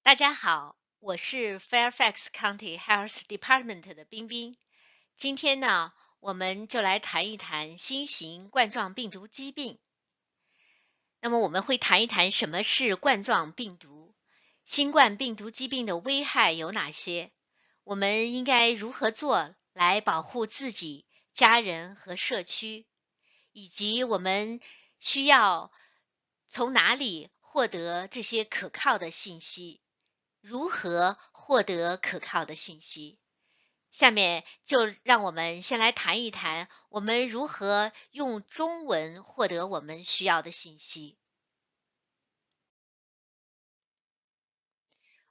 大家好，我是 Fairfax County Health Department 的冰冰。今天呢，我们就来谈一谈新型冠状病毒疾病。那么我们会谈一谈什么是冠状病毒，新冠病毒疾病的危害有哪些，我们应该如何做来保护自己、家人和社区，以及我们需要从哪里获得这些可靠的信息。如何获得可靠的信息？下面就让我们先来谈一谈，我们如何用中文获得我们需要的信息。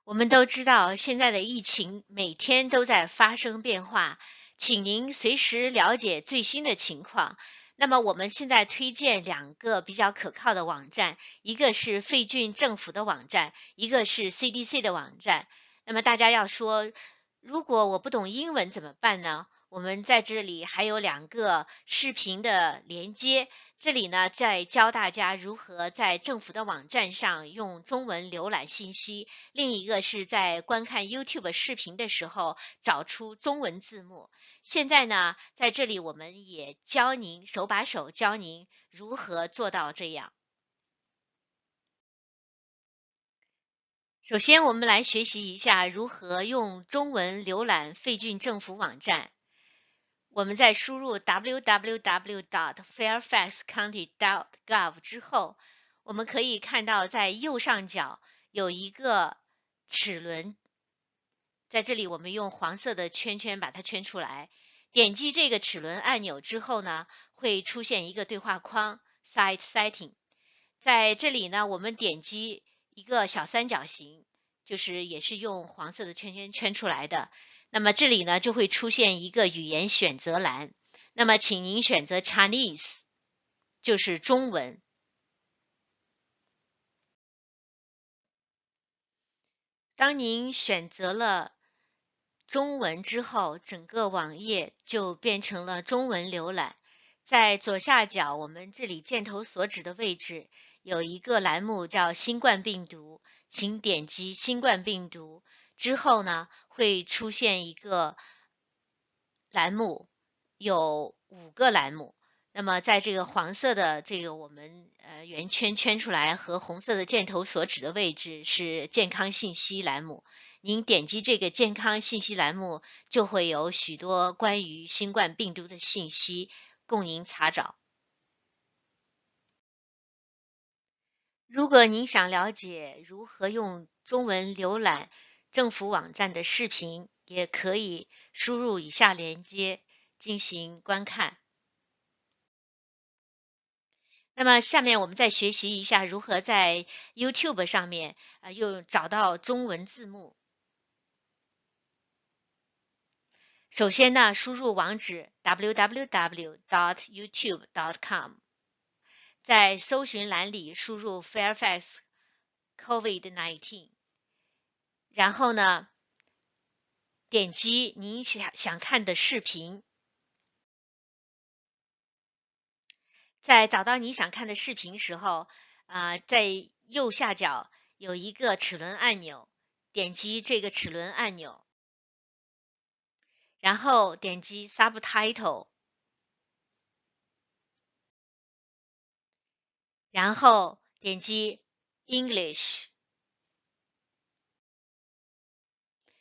我们都知道，现在的疫情每天都在发生变化，请您随时了解最新的情况。那么，我们现在推荐两个比较可靠的网站，一个是费郡政府的网站，一个是 CDC 的网站。那么大家要说，如果我不懂英文怎么办呢？我们在这里还有两个视频的连接，这里呢在教大家如何在政府的网站上用中文浏览信息，另一个是在观看 YouTube 视频的时候找出中文字幕。现在呢，在这里我们也教您手把手教您如何做到这样。首先，我们来学习一下如何用中文浏览费郡政府网站。我们在输入 www.fairfaxcounty.gov 之后，我们可以看到在右上角有一个齿轮，在这里我们用黄色的圈圈把它圈出来。点击这个齿轮按钮之后呢，会出现一个对话框 Site Setting。在这里呢，我们点击一个小三角形，就是也是用黄色的圈圈圈出来的。那么这里呢，就会出现一个语言选择栏。那么请您选择 Chinese，就是中文。当您选择了中文之后，整个网页就变成了中文浏览。在左下角，我们这里箭头所指的位置有一个栏目叫新冠病毒，请点击新冠病毒之后呢，会出现一个栏目，有5个栏目。那么在这个黄色的这个我们圆圈圈出来和红色的箭头所指的位置是健康信息栏目。您点击这个健康信息栏目，就会有许多关于新冠病毒的信息供您查找。如果您想了解如何用中文浏览政府网站的视频，也可以输入以下链接进行观看。那么下面我们再学习一下如何在 YouTube 上面又找到中文字幕。首先呢，输入网址 www.youtube.com， 在搜寻栏里输入 Fairfax COVID-19， 然后呢，点击您想看的视频。在找到你想看的视频时候，在右下角有一个齿轮按钮，点击这个齿轮按钮，然后点击 Subtitle， 然后点击 English，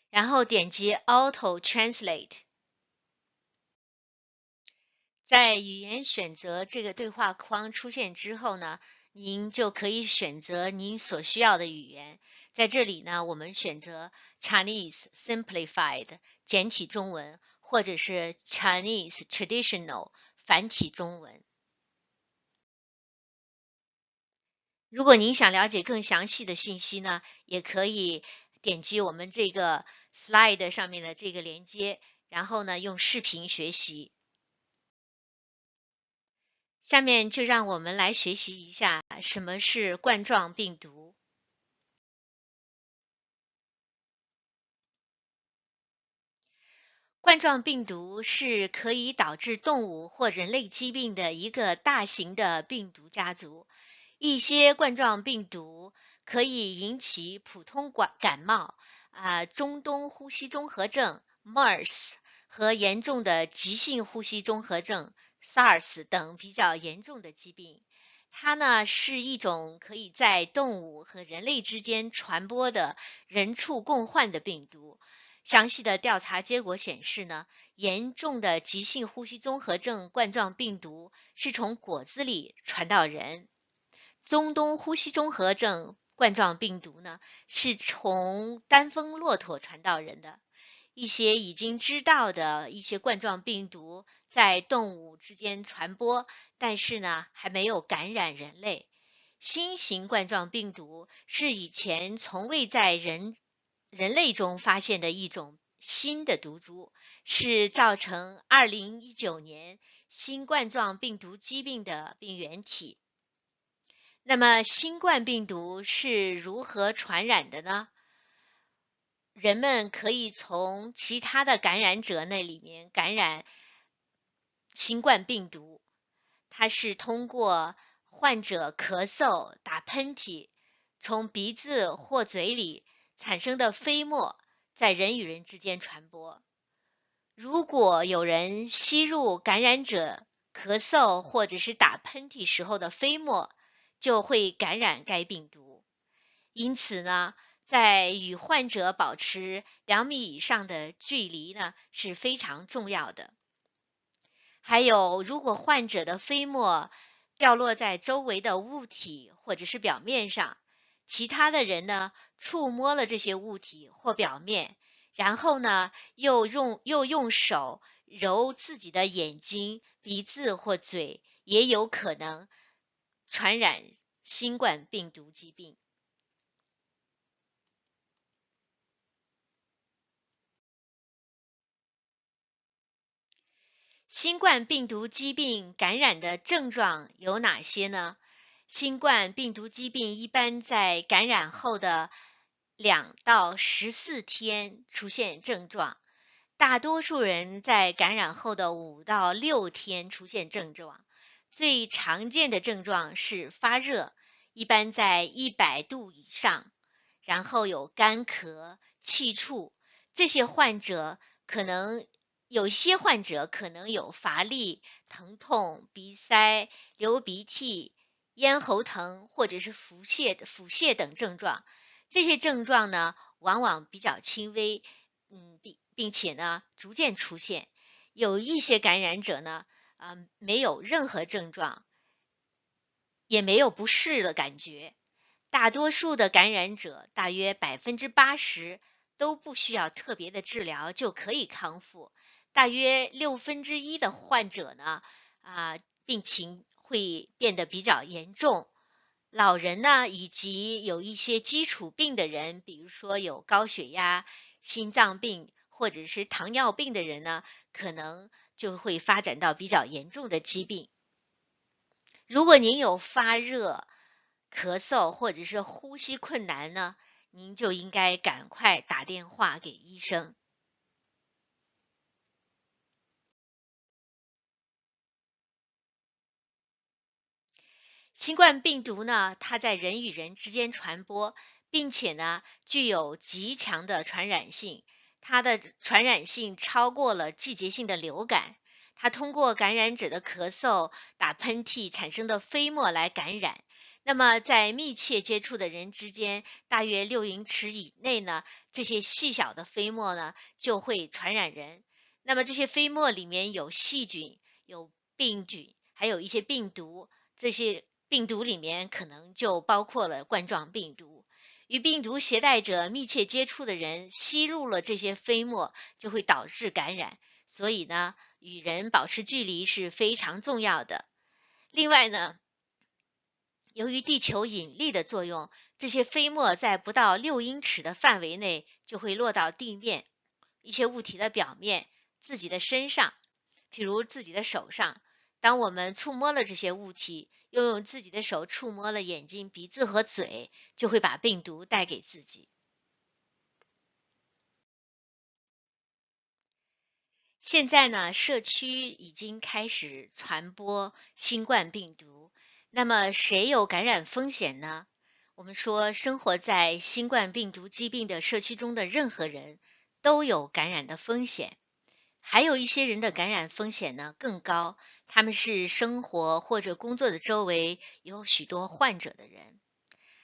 然后点击 Auto Translate。在语言选择这个对话框出现之后呢，您就可以选择您所需要的语言。在这里呢，我们选择 Chinese Simplified 简体中文，或者是 Chinese Traditional 繁体中文。如果您想了解更详细的信息呢，也可以点击我们这个 slide 上面的这个连接，然后呢，用视频学习。下面就让我们来学习一下什么是冠状病毒。冠状病毒是可以导致动物或人类疾病的一个大型的病毒家族。一些冠状病毒可以引起普通感冒中东呼吸综合症 MERS 和严重的急性呼吸综合症 SARS 等比较严重的疾病。它呢是一种可以在动物和人类之间传播的人畜共患的病毒。详细的调查结果显示呢，严重的急性呼吸综合症冠状病毒是从果子里传到人。中东呼吸综合症冠状病毒呢，是从单峰骆驼传到人的。一些已经知道的一些冠状病毒在动物之间传播，但是呢，还没有感染人类。新型冠状病毒是以前从未在人类中发现的一种新的毒株，是造成2019年新冠状病毒疾病的病原体。那么新冠病毒是如何传染的呢？人们可以从其他的感染者那里面感染新冠病毒，它是通过患者咳嗽、打喷嚏，从鼻子或嘴里产生的飞沫，在人与人之间传播。如果有人吸入感染者咳嗽或者是打喷嚏时候的飞沫，就会感染该病毒。因此呢，在与患者保持2米以上的距离呢是非常重要的。还有，如果患者的飞沫掉落在周围的物体或者是表面上，其他的人呢触摸了这些物体或表面，然后呢又用手揉自己的眼睛、鼻子或嘴，也有可能传染新冠病毒疾病。新冠病毒疾病感染的症状有哪些呢？新冠病毒疾病一般在感染后的2到14天出现症状，大多数人在感染后的5到6天出现症状。最常见的症状是发热，一般在100度以上，然后有干咳、气促。这些患者可能有些患者可能有乏力、疼痛、鼻塞、流鼻涕、咽喉疼或者是腹泻等症状。这些症状呢，往往比较轻微，并且呢，逐渐出现。有一些感染者呢，没有任何症状，也没有不适的感觉。大多数的感染者，大约80%都不需要特别的治疗就可以康复。大约1/6的患者呢，病情会变得比较严重。老人呢，以及有一些基础病的人，比如说有高血压、心脏病或者是糖尿病的人呢，可能就会发展到比较严重的疾病。如果您有发热、咳嗽或者是呼吸困难呢，您就应该赶快打电话给医生。新冠病毒呢，它在人与人之间传播，并且呢，具有极强的传染性。它的传染性超过了季节性的流感。它通过感染者的咳嗽、打喷嚏产生的飞沫来感染。那么，在密切接触的人之间，大约6英尺以内呢，这些细小的飞沫呢就会传染人。那么这些飞沫里面有细菌、有病菌，还有一些病毒。这些病毒里面可能就包括了冠状病毒。与病毒携带者密切接触的人吸入了这些飞沫，就会导致感染。所以呢，与人保持距离是非常重要的。另外呢，由于地球引力的作用，这些飞沫在不到6英尺的范围内就会落到地面、一些物体的表面、自己的身上，譬如自己的手上。当我们触摸了这些物体，又用自己的手触摸了眼睛、鼻子和嘴，就会把病毒带给自己。现在呢，社区已经开始传播新冠病毒，那么谁有感染风险呢？我们说，生活在新冠病毒疾病的社区中的任何人都有感染的风险，还有一些人的感染风险呢更高，他们是生活或者工作的周围有许多患者的人。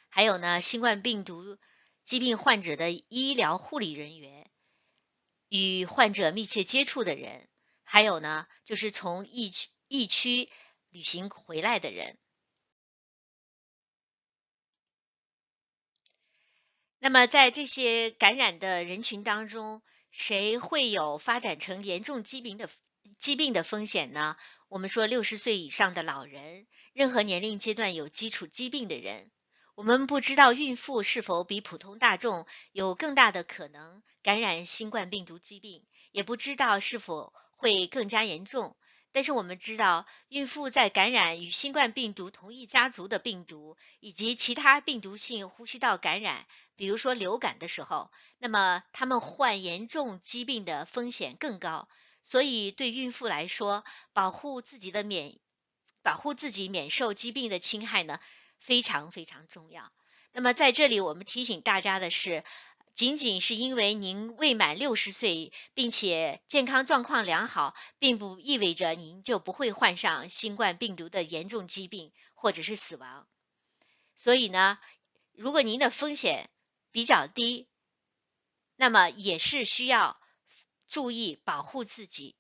还有呢，新冠病毒疾病患者的医疗护理人员，与患者密切接触的人，还有呢，就是从疫区旅行回来的人。那么在这些感染的人群当中，谁会有发展成严重疾病的风险呢？我们说60岁以上的老人，任何年龄阶段有基础疾病的人。我们不知道孕妇是否比普通大众有更大的可能感染新冠病毒疾病，也不知道是否会更加严重。但是我们知道，孕妇在感染与新冠病毒同一家族的病毒以及其他病毒性呼吸道感染，比如说流感的时候，那么他们患严重疾病的风险更高。所以对孕妇来说，保护自己免受疾病的侵害呢，非常非常重要。那么在这里，我们提醒大家的是，仅仅是因为您未满60岁，并且健康状况良好，并不意味着您就不会患上新冠病毒的严重疾病或者是死亡。所以呢，如果您的风险比较低，那么也是需要注意保护自己。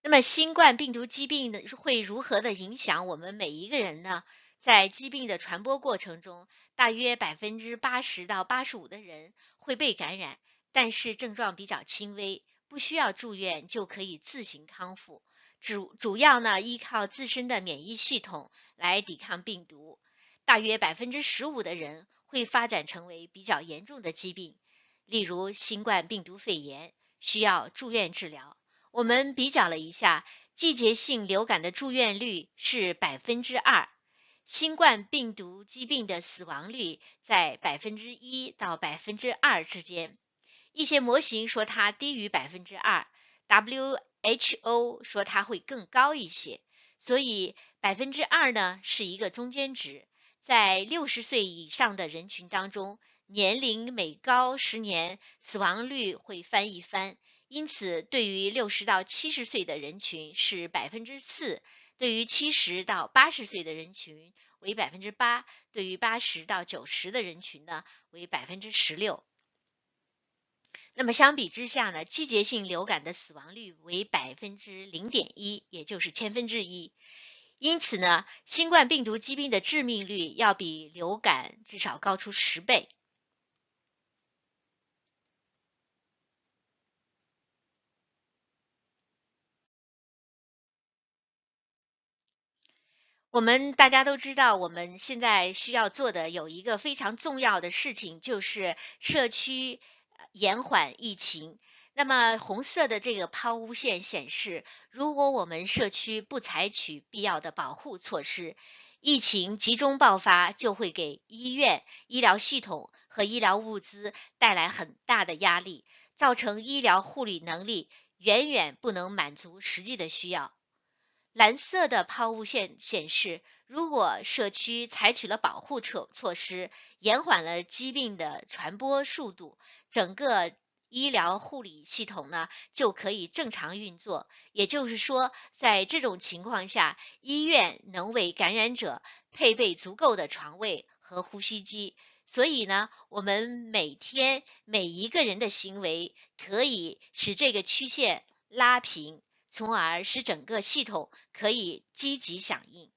那么新冠病毒疾病呢，会如何的影响我们每一个人呢？在疾病的传播过程中，大约80%到85%的人会被感染，但是症状比较轻微，不需要住院就可以自行康复。主要呢依靠自身的免疫系统来抵抗病毒。大约15%的人会发展成为比较严重的疾病，例如新冠病毒肺炎，需要住院治疗。我们比较了一下，季节性流感的住院率是2%，新冠病毒疾病的死亡率在1%到2%之间。一些模型说它低于2%，WHO 说它会更高一些。所以2%呢是一个中间值，在60岁以上的人群当中，年龄每高10年，死亡率会翻一番。因此，对于60到70岁的人群是4%，对于70到80岁的人群为8%，对于80到90的人群呢为16%。那么相比之下呢，季节性流感的死亡率为0.1%，也就是1/1000。因此呢，新冠病毒疾病的致命率要比流感至少高出10倍。我们大家都知道，我们现在需要做的有一个非常重要的事情，就是社区延缓疫情。那么红色的这个抛物线显示，如果我们社区不采取必要的保护措施，疫情集中爆发就会给医院、医疗系统和医疗物资带来很大的压力，造成医疗护理能力远远不能满足实际的需要。蓝色的抛物线显示，如果社区采取了保护措施，延缓了疾病的传播速度，整个医疗护理系统呢就可以正常运作。也就是说，在这种情况下，医院能为感染者配备足够的床位和呼吸机。所以呢，我们每天每一个人的行为可以使这个曲线拉平，从而使整个系统可以积极响应。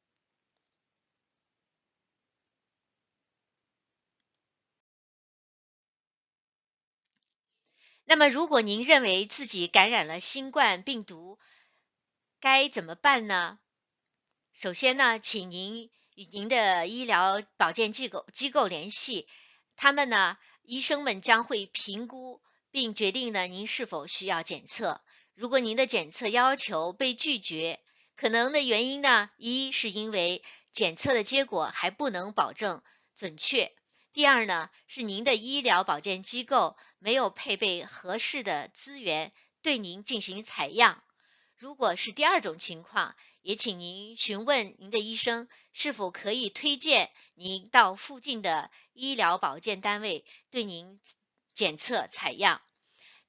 那么，如果您认为自己感染了新冠病毒，该怎么办呢？首先呢，请您与您的医疗保健机构联系，他们呢，医生们将会评估并决定呢您是否需要检测。如果您的检测要求被拒绝，可能的原因呢，一是因为检测的结果还不能保证准确；第二呢，是您的医疗保健机构没有配备合适的资源对您进行采样。如果是第二种情况，也请您询问您的医生是否可以推荐您到附近的医疗保健单位对您检测采样。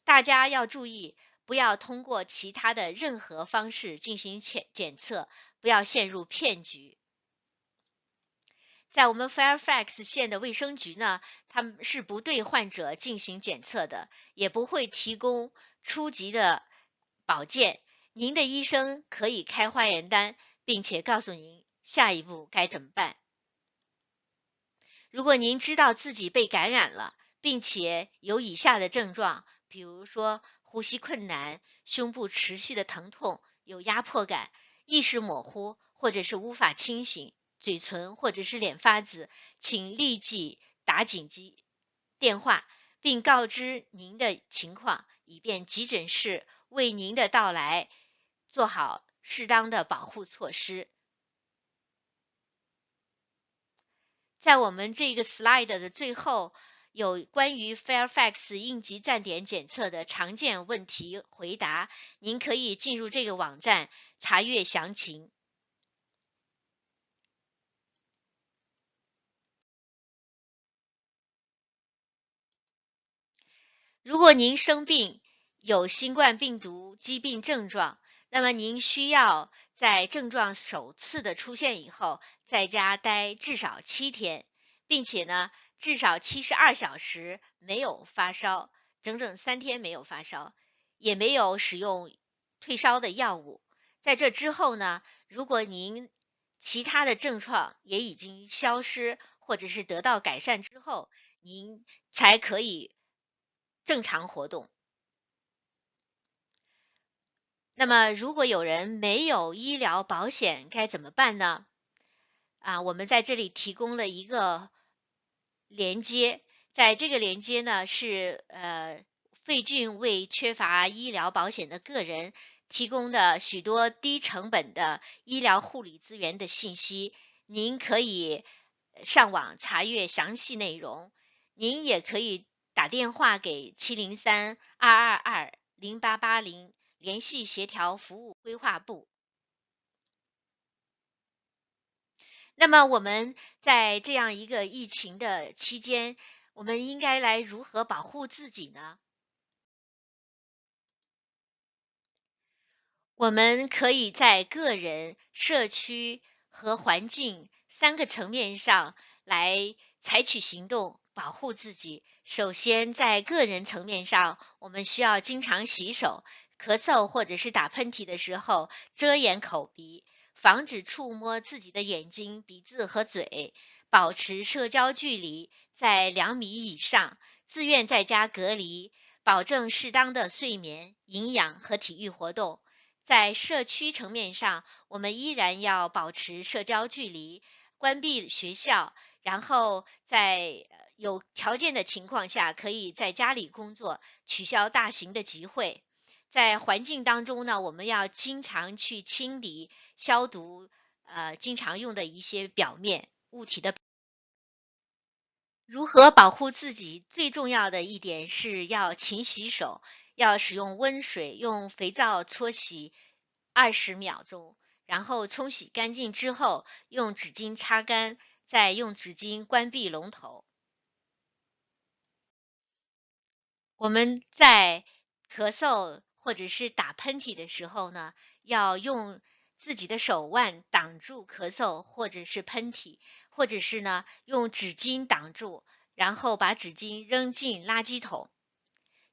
大家要注意，不要通过其他的任何方式进行检测，不要陷入骗局。在我们 Fairfax 县的卫生局呢，他们是不对患者进行检测的，也不会提供初级的保健。您的医生可以开化验单，并且告诉您下一步该怎么办。如果您知道自己被感染了，并且有以下的症状，比如说呼吸困难、胸部持续的疼痛、有压迫感、意识模糊或者是无法清醒、嘴唇或者是脸发紫，请立即打紧急电话，并告知您的情况，以便急诊室为您的到来做好适当的保护措施。在我们这个 slide 的最后，有关于 Fairfax 应急站点检测的常见问题回答，您可以进入这个网站查阅详情。如果您生病，有新冠病毒疾病症状，那么您需要在症状首次的出现以后，在家待至少7天，并且呢，至少72小时没有发烧，整整3天没有发烧，也没有使用退烧的药物。在这之后呢，如果您其他的症状也已经消失，或者是得到改善之后，您才可以正常活动。那么，如果有人没有医疗保险，该怎么办呢？我们在这里提供了一个连接，在这个连接呢是费俊为缺乏医疗保险的个人提供的许多低成本的医疗护理资源的信息，您可以上网查阅详细内容。您也可以打电话给703-222-0880联系协调服务规划部。那么我们在这样一个疫情的期间，我们应该来如何保护自己呢？我们可以在个人、社区和环境3个层面上来采取行动，保护自己。首先，在个人层面上，我们需要经常洗手，咳嗽或者是打喷嚏的时候遮掩口鼻，防止触摸自己的眼睛、鼻子和嘴，保持社交距离在2米以上，自愿在家隔离，保证适当的睡眠、营养和体育活动。在社区层面上，我们依然要保持社交距离，关闭学校，然后在有条件的情况下，可以在家里工作，取消大型的集会。在环境当中呢，我们要经常去清理、消毒，经常用的一些表面物体的。如何保护自己？最重要的一点是要勤洗手，要使用温水，用肥皂搓洗20秒钟，然后冲洗干净之后，用纸巾擦干，再用纸巾关闭龙头。我们在咳嗽或者是打喷嚏的时候呢，要用自己的手腕挡住咳嗽或者是喷嚏，或者是呢用纸巾挡住，然后把纸巾扔进垃圾桶。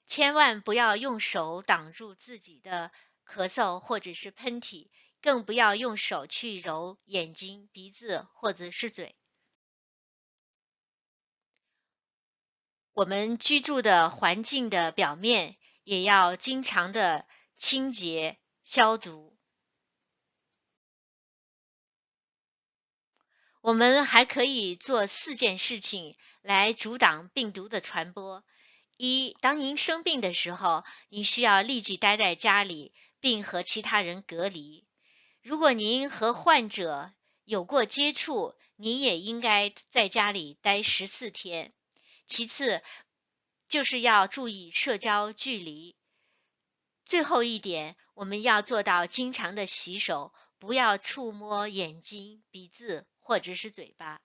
千万不要用手挡住自己的咳嗽或者是喷嚏，更不要用手去揉眼睛、鼻子或者是嘴。我们居住的环境的表面也要经常的清洁消毒。我们还可以做4件事情来阻挡病毒的传播。1，当您生病的时候，您需要立即待在家里，并和其他人隔离。如果您和患者有过接触，您也应该在家里待14天。其次，就是要注意社交距离。最后一点，我们要做到经常的洗手，不要触摸眼睛、鼻子或者是嘴巴。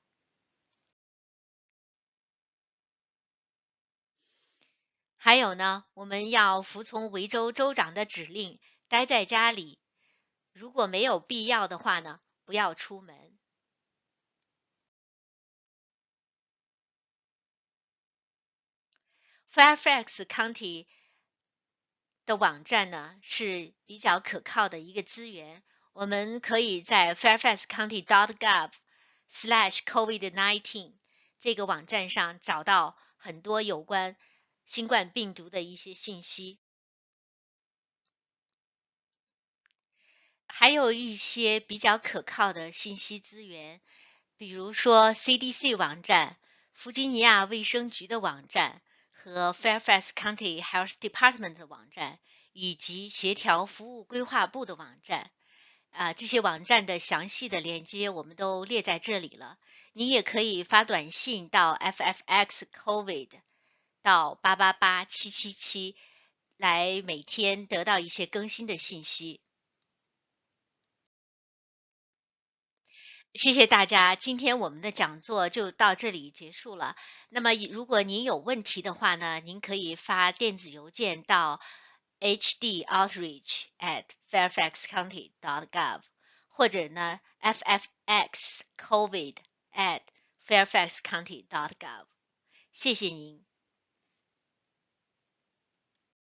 还有呢，我们要服从维州州长的指令，待在家里。如果没有必要的话呢，不要出门。Fairfax County 的网站呢是比较可靠的一个资源，我们可以在 fairfaxcounty.gov/covid19 这个网站上找到很多有关新冠病毒的一些信息，还有一些比较可靠的信息资源，比如说 CDC 网站、弗吉尼亚卫生局的网站和 Fairfax County Health Department 的网站，以及协调服务规划部的网站。这些网站的详细的链接我们都列在这里了。您也可以发短信到 FFX COVID 到888777，来每天得到一些更新的信息。谢谢大家，今天我们的讲座就到这里结束了。那么，如果您有问题的话呢，您可以发电子邮件到 hdoutreach@fairfaxcounty.gov，或者呢 ffxcovid@fairfaxcounty.gov。谢谢您。